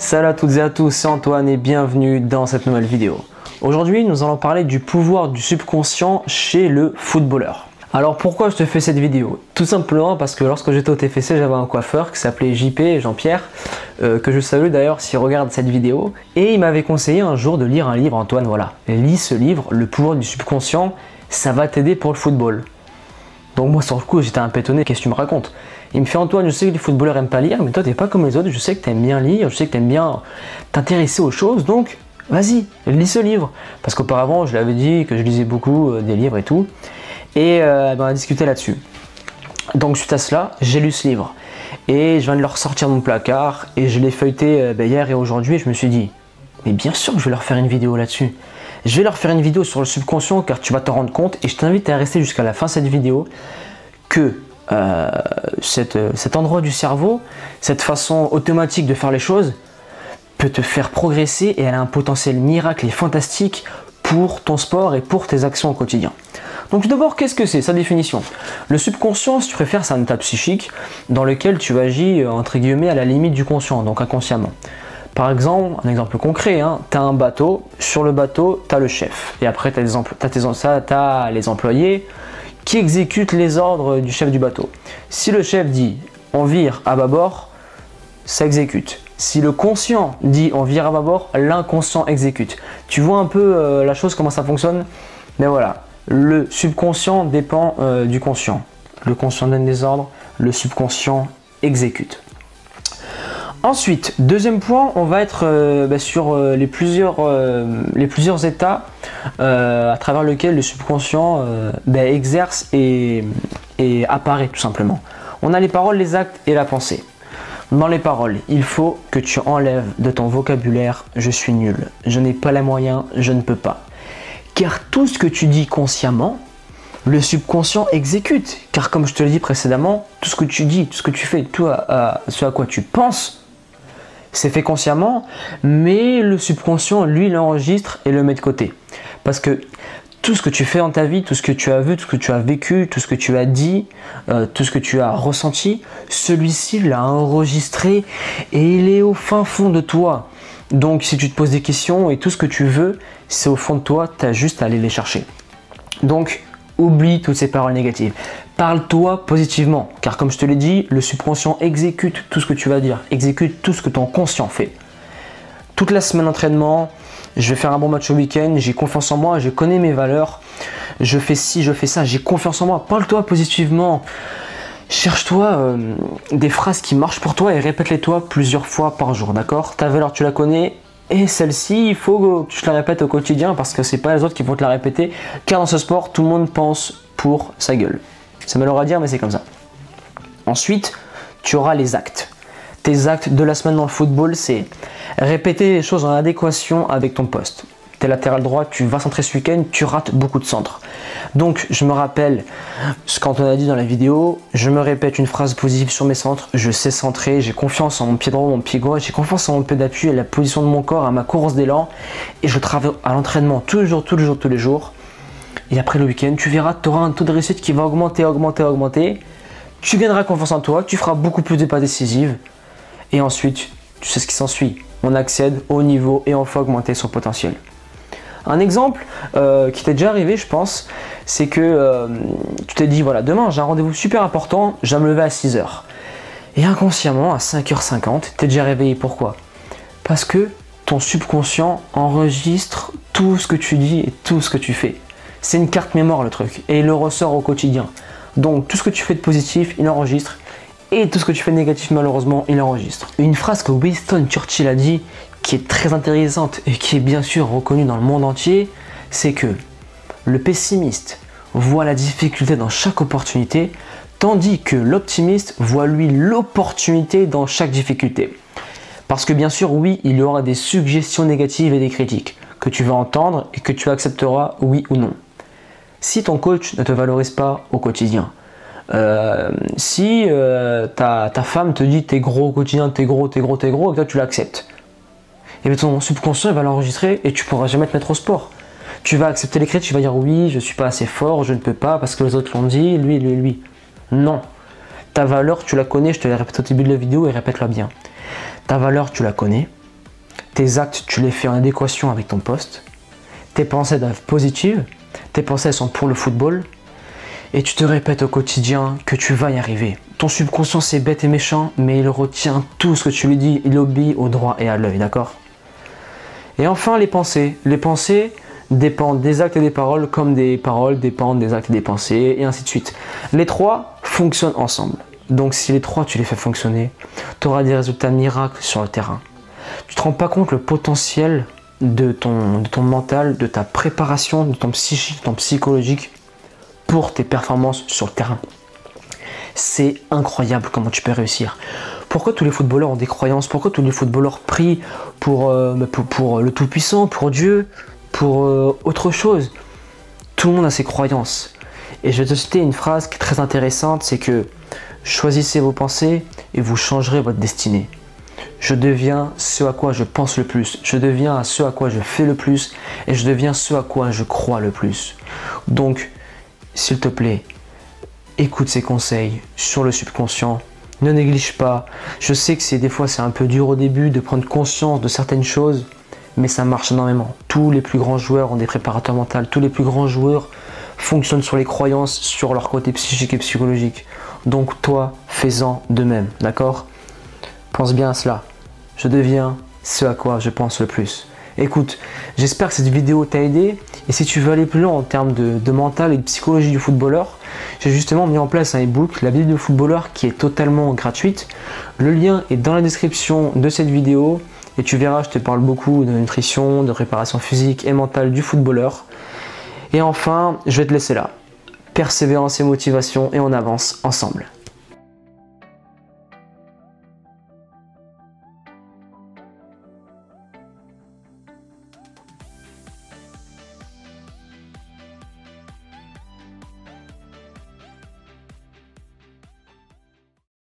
Salut à toutes et à tous, c'est Antoine et bienvenue dans cette nouvelle vidéo. Aujourd'hui, nous allons parler du pouvoir du subconscient chez le footballeur. Alors pourquoi je te fais cette vidéo? Tout simplement parce que lorsque j'étais au TFC, j'avais un coiffeur qui s'appelait JP, Jean-Pierre, que je salue d'ailleurs s'il regarde cette vidéo, et il m'avait conseillé un jour de lire un livre. Antoine, voilà, lis ce livre, Le pouvoir du subconscient, ça va t'aider pour le football. Donc moi sur le coup j'étais un peu étonné, qu'est-ce que tu me racontes? Il me fait Antoine, je sais que les footballeurs aiment pas lire, mais toi t'es pas comme les autres, je sais que t'aimes bien lire, je sais que t'aimes bien t'intéresser aux choses, donc vas-y, lis ce livre. Parce qu'auparavant je l'avais dit que je lisais beaucoup des livres et tout, et on a discuté là-dessus. Donc suite à cela, j'ai lu ce livre, et je viens de le ressortir de mon placard, et je l'ai feuilleté hier et aujourd'hui, et je me suis dit, mais bien sûr que je vais leur faire une vidéo là-dessus. Je vais leur faire une vidéo sur le subconscient car tu vas te rendre compte, et je t'invite à rester jusqu'à la fin de cette vidéo, que cet endroit du cerveau, cette façon automatique de faire les choses, peut te faire progresser et elle a un potentiel miracle et fantastique pour ton sport et pour tes actions au quotidien. Donc tout d'abord, qu'est-ce que c'est? Sa définition. Le subconscient, si tu préfères, c'est un état psychique dans lequel tu agis entre guillemets à la limite du conscient, donc inconsciemment. Par exemple, un exemple concret, tu as un bateau, sur le bateau, tu as le chef. Et après, tu as les employés qui exécutent les ordres du chef du bateau. Si le chef dit « on vire à bâbord », ça exécute. Si le conscient dit « on vire à bâbord », l'inconscient exécute. Tu vois un peu la chose, comment ça fonctionne? Mais voilà, le subconscient dépend du conscient. Le conscient donne des ordres, le subconscient exécute. Ensuite, deuxième point, on va être sur les plusieurs états à travers lesquels le subconscient exerce et apparaît tout simplement. On a les paroles, les actes et la pensée. Dans les paroles, il faut que tu enlèves de ton vocabulaire « je suis nul »,« je n'ai pas les moyens »,« je ne peux pas ». Car tout ce que tu dis consciemment, le subconscient exécute. Car comme je te l'ai dit précédemment, tout ce que tu dis, tout ce que tu fais, tout ce à quoi tu penses, c'est fait consciemment, mais le subconscient, lui, l'enregistre et le met de côté. Parce que tout ce que tu fais dans ta vie, tout ce que tu as vu, tout ce que tu as vécu, tout ce que tu as dit, tout ce que tu as ressenti, celui-ci l'a enregistré et il est au fin fond de toi. Donc si tu te poses des questions et tout ce que tu veux, c'est au fond de toi, tu as juste à aller les chercher. Donc oublie toutes ces paroles négatives. Parle-toi positivement, car comme je te l'ai dit, le subconscient exécute tout ce que tu vas dire, exécute tout ce que ton conscient fait. Toute la semaine d'entraînement, je vais faire un bon match au week-end, j'ai confiance en moi, je connais mes valeurs, je fais ci, je fais ça, j'ai confiance en moi. Parle-toi positivement, cherche-toi des phrases qui marchent pour toi et répète-les-toi plusieurs fois par jour, d'accord? Ta valeur, tu la connais. Et celle-ci, il faut que tu te la répètes au quotidien parce que c'est pas les autres qui vont te la répéter. Car dans ce sport, tout le monde pense pour sa gueule. C'est malheureux à dire, mais c'est comme ça. Ensuite, tu auras les actes. Tes actes de la semaine dans le football, c'est répéter les choses en adéquation avec ton poste. T'es latéral droit, tu vas centrer ce week-end, tu rates beaucoup de centres. Donc, je me rappelle ce qu'Antoine a dit dans la vidéo, je me répète une phrase positive sur mes centres, je sais centrer, j'ai confiance en mon pied droit, mon pied gauche, j'ai confiance en mon pied d'appui et la position de mon corps, à ma course d'élan, et je travaille à l'entraînement tous les jours. Et après le week-end, tu verras, tu auras un taux de réussite qui va augmenter. Tu gagneras confiance en toi, tu feras beaucoup plus de passes décisives, et ensuite, tu sais ce qui s'ensuit. On accède au niveau et on fait augmenter son potentiel. Un exemple qui t'est déjà arrivé, je pense, c'est que tu t'es dit, voilà, demain j'ai un rendez-vous super important, je vais me lever à 6 h. Et inconsciemment, à 5 h 50, t'es déjà réveillé. Pourquoi? Parce que ton subconscient enregistre tout ce que tu dis et tout ce que tu fais. C'est une carte mémoire le truc, et il le ressort au quotidien. Donc tout ce que tu fais de positif, il enregistre, et tout ce que tu fais de négatif, malheureusement, il enregistre. Une phrase que Winston Churchill a dit, qui est très intéressante et qui est bien sûr reconnue dans le monde entier, c'est que le pessimiste voit la difficulté dans chaque opportunité, tandis que l'optimiste voit lui l'opportunité dans chaque difficulté. Parce que bien sûr, oui, il y aura des suggestions négatives et des critiques que tu vas entendre et que tu accepteras oui ou non. Si ton coach ne te valorise pas au quotidien, si ta femme te dit t'es gros au quotidien, t'es gros, et que toi tu l'acceptes, et bien ton subconscient il va l'enregistrer et tu pourras jamais te mettre au sport. Tu vas accepter les critiques, tu vas dire oui, je suis pas assez fort, je ne peux pas parce que les autres l'ont dit, lui. Non. Ta valeur, tu la connais, je te la répète au début de la vidéo et répète-la bien. Ta valeur, tu la connais, tes actes, tu les fais en adéquation avec ton poste, tes pensées doivent être positives, tes pensées sont pour le football, et tu te répètes au quotidien que tu vas y arriver. Ton subconscient c'est bête et méchant, mais il retient tout ce que tu lui dis, il obéit au droit et à l'œil, d'accord? Et enfin les pensées. Les pensées dépendent des actes et des paroles, comme des paroles dépendent des actes et des pensées, et ainsi de suite. Les trois fonctionnent ensemble. Donc si les trois tu les fais fonctionner, tu auras des résultats miracles sur le terrain. Tu ne te rends pas compte le potentiel de ton mental, de ta préparation, de ton psychique, de ton psychologique pour tes performances sur le terrain. C'est incroyable comment tu peux réussir. Pourquoi tous les footballeurs ont des croyances? Pourquoi tous les footballeurs prient pour le Tout-Puissant, pour Dieu, pour autre chose? Tout le monde a ses croyances. Et je vais te citer une phrase qui est très intéressante, c'est que choisissez vos pensées et vous changerez votre destinée. Je deviens ce à quoi je pense le plus, je deviens ce à quoi je fais le plus et je deviens ce à quoi je crois le plus. Donc, s'il te plaît, écoute ces conseils sur le subconscient, ne néglige pas. Je sais que des fois c'est un peu dur au début de prendre conscience de certaines choses, mais ça marche énormément. Tous les plus grands joueurs ont des préparateurs mentaux, tous les plus grands joueurs fonctionnent sur les croyances, sur leur côté psychique et psychologique. Donc toi, fais-en de même, d'accord? Pense bien à cela. Je deviens ce à quoi je pense le plus. Écoute, j'espère que cette vidéo t'a aidé et si tu veux aller plus loin en termes de mental et de psychologie du footballeur, j'ai justement mis en place un e-book, la Bible du footballeur, qui est totalement gratuite. Le lien est dans la description de cette vidéo et tu verras, je te parle beaucoup de nutrition, de préparation physique et mentale du footballeur. Et enfin, je vais te laisser là. Persévérance et motivation et on avance ensemble.